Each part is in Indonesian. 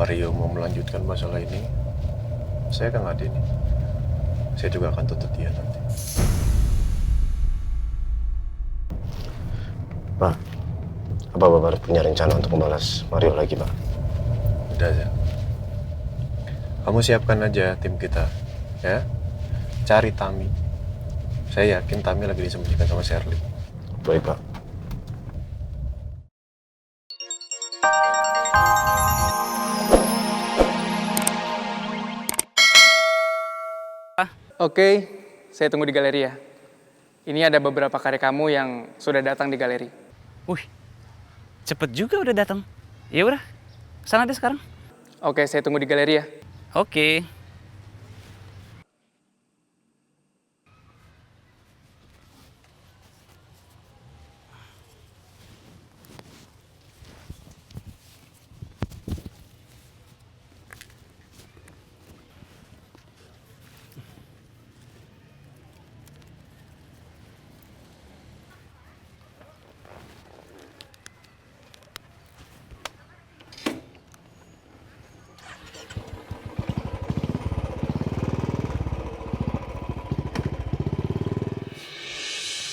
Mario mau melanjutkan masalah ini, saya akan ladenin. Saya juga akan tuntut dia nanti. Pak, apa Bapak harus punya rencana untuk membalas Mario lagi, Pak? Udah aja. Kamu siapkan aja tim kita, ya. Cari Tami. Saya yakin Tami lagi disembunyikan sama Shirley. Baik, Pak. Oke, saya tunggu di galeri ya. Ini ada beberapa karya kamu yang sudah datang di galeri. Wih, cepet juga udah datang. Ya udah, kesana deh sekarang. Oke, saya tunggu di galeri ya. Oke.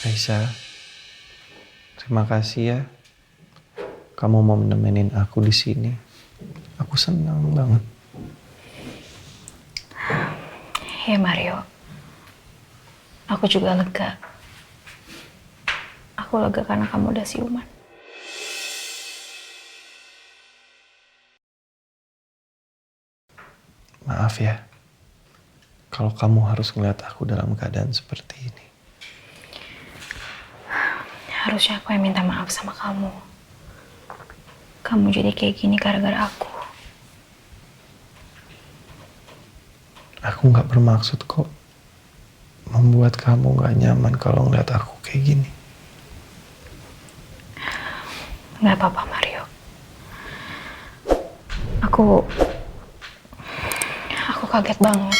Raisa, terima kasih ya. Kamu mau nemenin aku di sini. Aku senang banget. Ya Mario, aku juga lega. Aku lega karena kamu udah siuman. Maaf ya, kalau kamu harus ngeliat aku dalam keadaan seperti ini. Harusnya aku yang minta maaf sama kamu. Kamu jadi kayak gini gara-gara aku. Aku nggak bermaksud kok membuat kamu nggak nyaman kalau ngeliat aku kayak gini. Nggak apa-apa Mario. Aku kaget banget.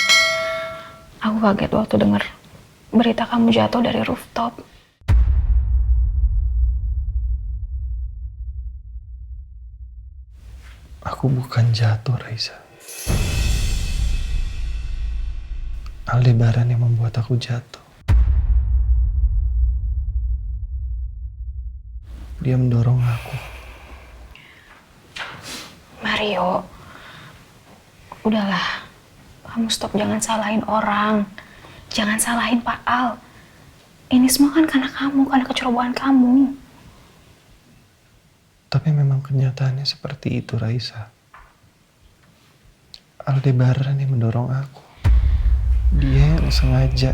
Aku kaget waktu dengar berita kamu jatuh dari rooftop. Aku bukan jatuh, Raisa. Aldebaran yang membuat aku jatuh. Dia mendorong aku. Mario, udahlah. Kamu stop, jangan salahin orang. Jangan salahin Pak Al. Ini semua kan karena kamu, karena kecerobohan kamu. Tapi memang kenyataannya seperti itu, Raisa. Aldebaran yang mendorong aku. Dia yang sengaja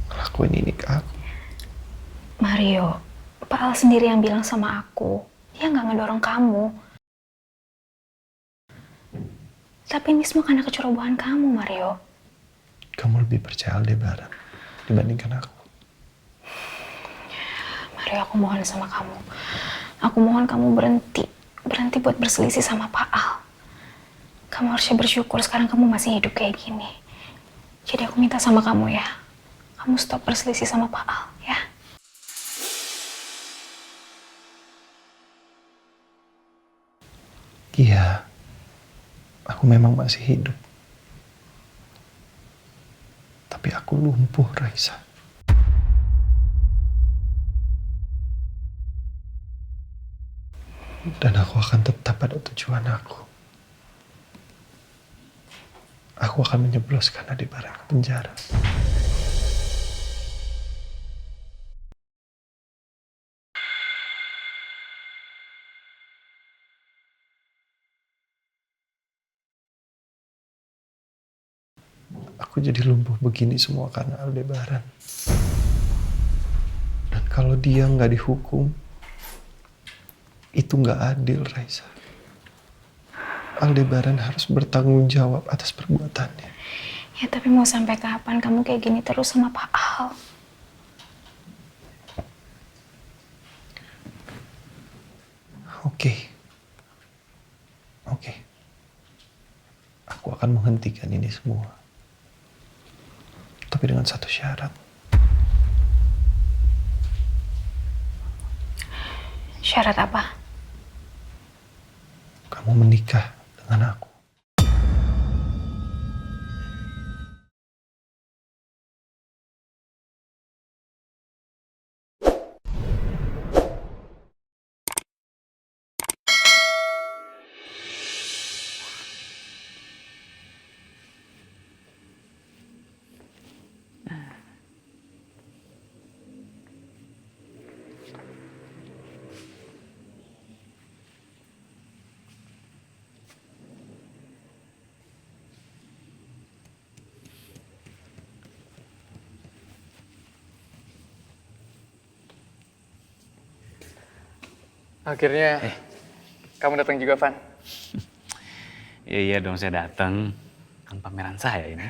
ngelakuin ini ke aku. Mario, Pak Al sendiri yang bilang sama aku. Dia nggak ngedorong kamu. Tapi ini semua karena kecerobohan kamu, Mario. Kamu lebih percaya Aldebaran dibandingkan aku. Mario, aku mohon sama kamu. Aku mohon kamu berhenti buat berselisih sama Pak Al. Kamu harusnya bersyukur sekarang kamu masih hidup kayak gini. Jadi aku minta sama kamu ya, kamu stop berselisih sama Pak Al, ya. Iya, aku memang masih hidup. Tapi aku lumpuh, Raisa. Dan aku akan tetap pada tujuan aku. Aku akan menjebloskan Aldebaran ke penjara. Aku jadi lumpuh begini semua karena Aldebaran. Dan kalau dia nggak dihukum, itu nggak adil, Raisa. Aldebaran harus bertanggung jawab atas perbuatannya. Ya tapi mau sampai kapan kamu kayak gini terus sama Pak Al? Oke. Aku akan menghentikan ini semua. Tapi dengan satu syarat. Syarat apa? Kamu menikah dengan dengan aku. Akhirnya kamu datang juga, Van. Iya dong, saya datang. Kan pameran saya ini.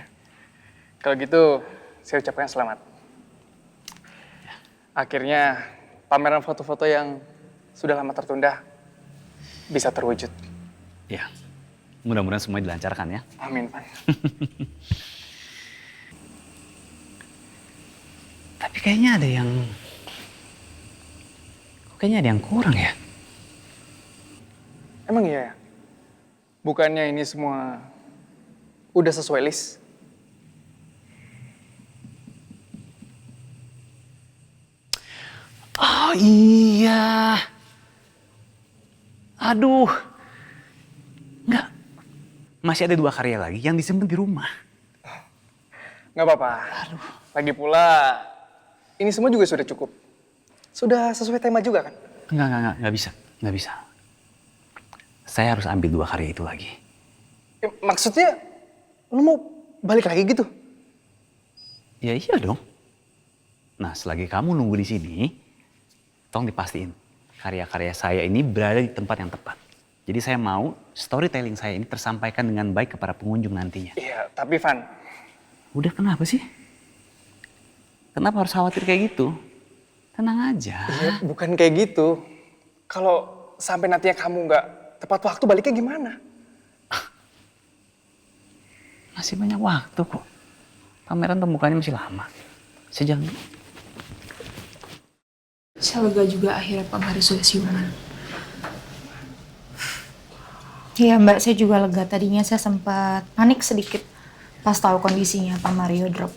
Kalau gitu, saya ucapkan selamat. Akhirnya pameran foto-foto yang sudah lama tertunda bisa terwujud. Ya, mudah-mudahan semua dilancarkan ya. Amin, Van. Tapi kayaknya ada yang... Kayaknya ada yang kurang ya. Emang iya ya? Bukannya ini semua udah sesuai list? Oh iya. Aduh. Enggak. Masih ada 2 karya lagi yang disimpan di rumah. Nggak apa-apa. Lagi pula, ini semua juga sudah cukup. Sudah sesuai tema juga kan? Enggak bisa. Nggak bisa. Saya harus ambil 2 karya itu lagi. Maksudnya, lu mau balik lagi gitu? Ya iya dong. Nah, selagi kamu nunggu di sini, tolong dipastiin karya-karya saya ini berada di tempat yang tepat. Jadi saya mau storytelling saya ini tersampaikan dengan baik kepada pengunjung nantinya. Iya, tapi Van, Udah, kenapa sih? Kenapa harus khawatir kayak gitu? Tenang aja. iya, bukan kayak gitu. Kalau sampai nantinya kamu nggak tepat waktu baliknya gimana? Masih banyak waktu kok. Pameran pembukaannya masih lama. Sejam. Saya lega juga akhirnya Pak Mari sudah siuman. Iya Mbak, saya juga lega. Tadinya saya sempat panik sedikit pas tahu kondisinya Pak Mario drop.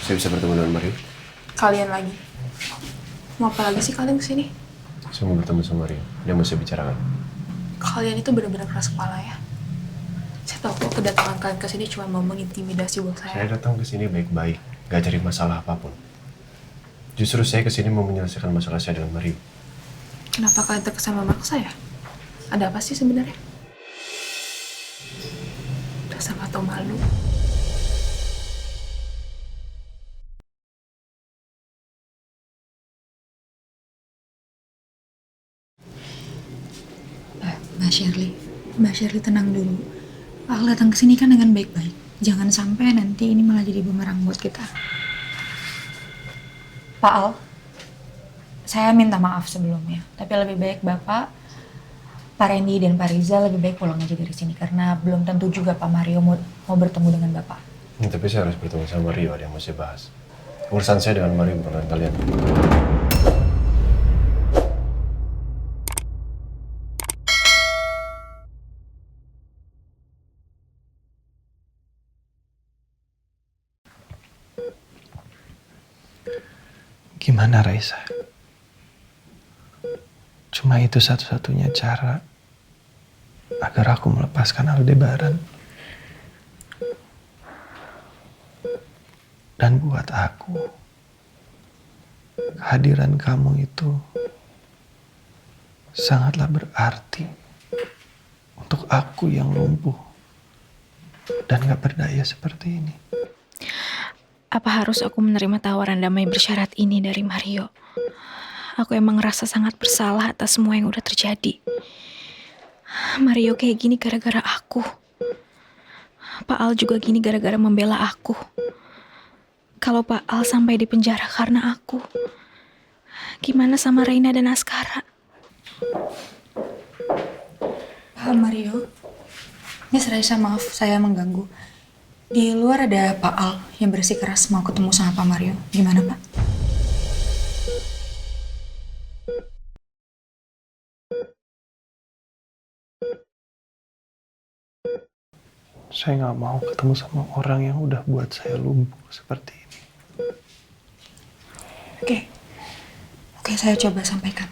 Saya bisa bertemu dengan Mario? Kalian lagi. Mau apa lagi sih kalian kesini? Saya mau bertemu sama Mario. Dia mau saya bicarakan. Kalian itu benar-benar keras kepala ya. Saya tahu kok kedatangan kalian kesini cuma mau mengintimidasi buat Saya saya. datang ke sini baik-baik, gak cari masalah apapun. Justru saya kesini mau menyelesaikan masalah saya dengan Mario. Kenapa kalian terkesan memaksa ya? Ada apa sih sebenarnya? Rasa nggak tahu malu. Mbak Shirley tenang dulu. Pak Al datang ke sini kan dengan baik-baik. Jangan sampai nanti ini malah jadi bumerang buat kita. Pak Al, saya minta maaf sebelumnya. Tapi lebih baik Bapak, Pak Randy dan Pak Riza lebih baik pulang aja dari sini karena belum tentu juga Pak Mario mau bertemu dengan Bapak. Tapi saya harus bertemu sama Mario, ada yang mau saya bahas. Urusan saya dengan Mario bukan dengan kalian. Gimana Raisa? Cuma itu satu-satunya cara agar aku melepaskan Aldebaran. Dan buat aku, kehadiran kamu itu sangatlah berarti untuk aku yang lumpuh dan gak berdaya seperti ini. Apa harus aku menerima tawaran damai bersyarat ini dari Mario? Aku emang ngerasa sangat bersalah atas semua yang udah terjadi. Mario kayak gini gara-gara aku. Pak Al juga gini gara-gara membela aku. Kalau Pak Al sampai di penjara karena aku, gimana sama Reina dan Askara? Pak Mario, Miss Raisa maaf saya mengganggu. Di luar ada Pak Al yang bersikeras mau ketemu sama Pak Mario. Gimana Pak? Saya nggak mau ketemu sama orang yang udah buat saya lumpuh seperti ini. Oke, saya coba sampaikan.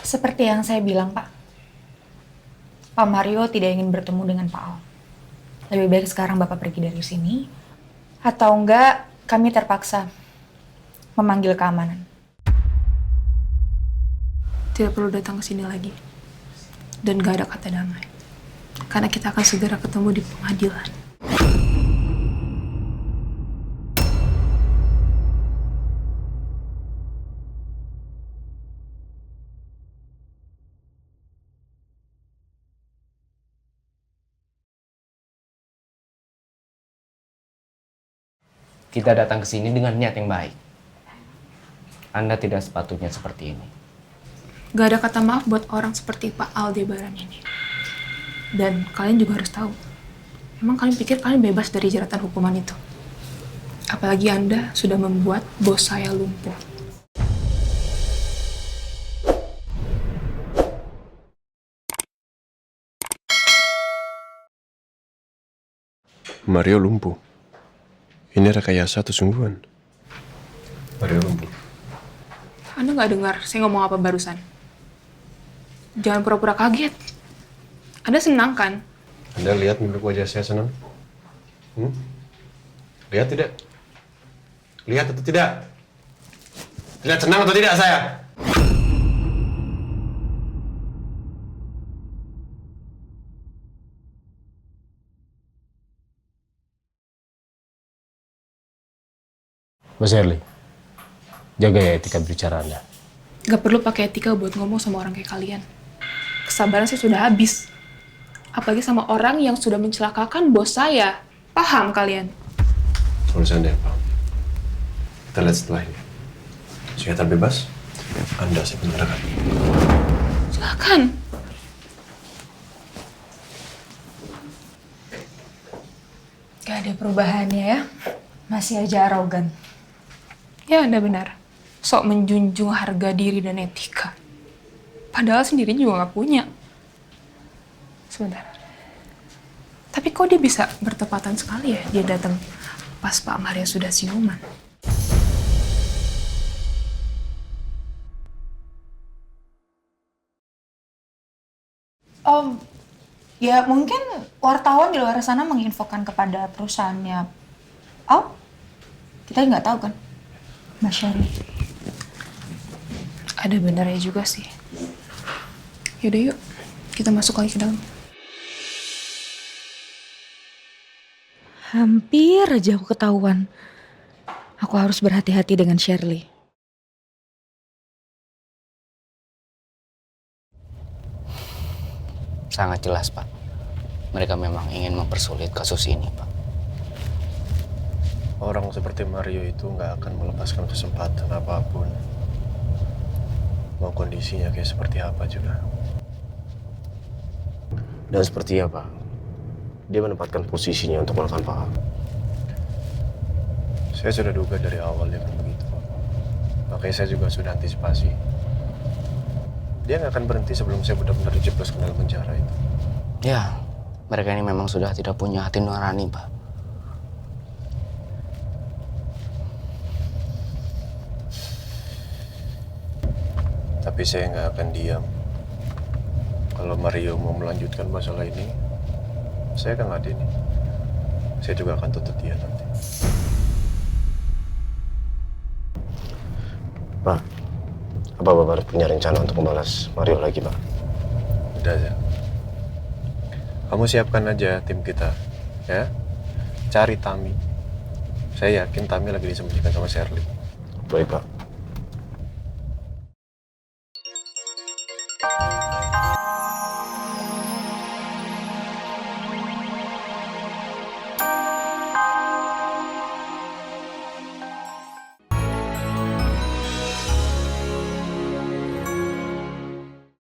Seperti yang saya bilang, Pak. Pak Mario tidak ingin bertemu dengan Pak Al. Lebih baik sekarang Bapak pergi dari sini. Atau enggak, kami terpaksa memanggil keamanan. Tidak perlu datang ke sini lagi. Dan gak ada kata damai. Karena kita akan segera ketemu di pengadilan. Kita datang ke sini dengan niat yang baik. Anda tidak sepatutnya seperti ini. Gak ada kata maaf buat orang seperti Pak Aldebaran ini. Dan kalian juga harus tahu. Emang kalian pikir kalian bebas dari jeratan hukuman itu? Apalagi Anda sudah membuat bos saya lumpuh. Mario lumpuh. Ini rekayasa atau sungguhan? Mario lumpuh. Anda nggak dengar saya ngomong apa barusan? Jangan pura-pura kaget. Anda senang kan? Anda lihat mimik wajah saya senang? Lihat tidak? Lihat atau tidak? Lihat senang atau tidak saya? Mas Herli, jaga ya etika berbicara Anda. Gak perlu pakai etika buat ngomong sama orang kayak kalian. Kesabaran saya sudah habis. Apalagi sama orang yang sudah mencelakakan bos saya. Paham kalian? Tulisan Anda paham. Kita lihat setelah ini. Saya terbebas, Anda saya penjarakan. Silakan. Gak ada perubahannya ya. Masih aja arogan. Ya, Anda benar. Sok menjunjung harga diri dan etika. Padahal sendiri juga nggak punya. Sebentar. Tapi kok dia bisa bertepatan sekali ya dia datang pas Pak Maria sudah siuman? Ya mungkin wartawan di luar sana menginfokan kepada perusahaannya. Kita nggak tahu kan, Mas Syari. Ada benarnya juga sih. Yaudah yuk, kita masuk lagi ke dalam. Hampir aja aku ketahuan. Aku harus berhati-hati dengan Shirley. Sangat jelas, Pak. Mereka memang ingin mempersulit kasus ini, Pak. Orang seperti Mario itu nggak akan melepaskan kesempatan apapun. Mau kondisinya kayak seperti apa juga. Dan sepertinya Pak, dia menempatkan posisinya untuk melakukan paham. Saya sudah duga dari awal dia akan begitu. Makanya saya juga sudah antisipasi. Dia nggak akan berhenti sebelum saya benar-benar dijeblos ke dalam penjara itu. Ya, mereka ini memang sudah tidak punya hati nurani, Pak. Tapi saya nggak akan diam. Kalau Mario mau melanjutkan masalah ini, saya akan ladeni. Saya juga akan tuntut dia nanti. Pak, apa Bapak harus punya rencana untuk membalas Mario lagi, Pak? Udah aja. Kamu siapkan aja tim kita, ya. Cari Tami. Saya yakin Tami lagi disembunyikan sama Shirley. Baik, Pak.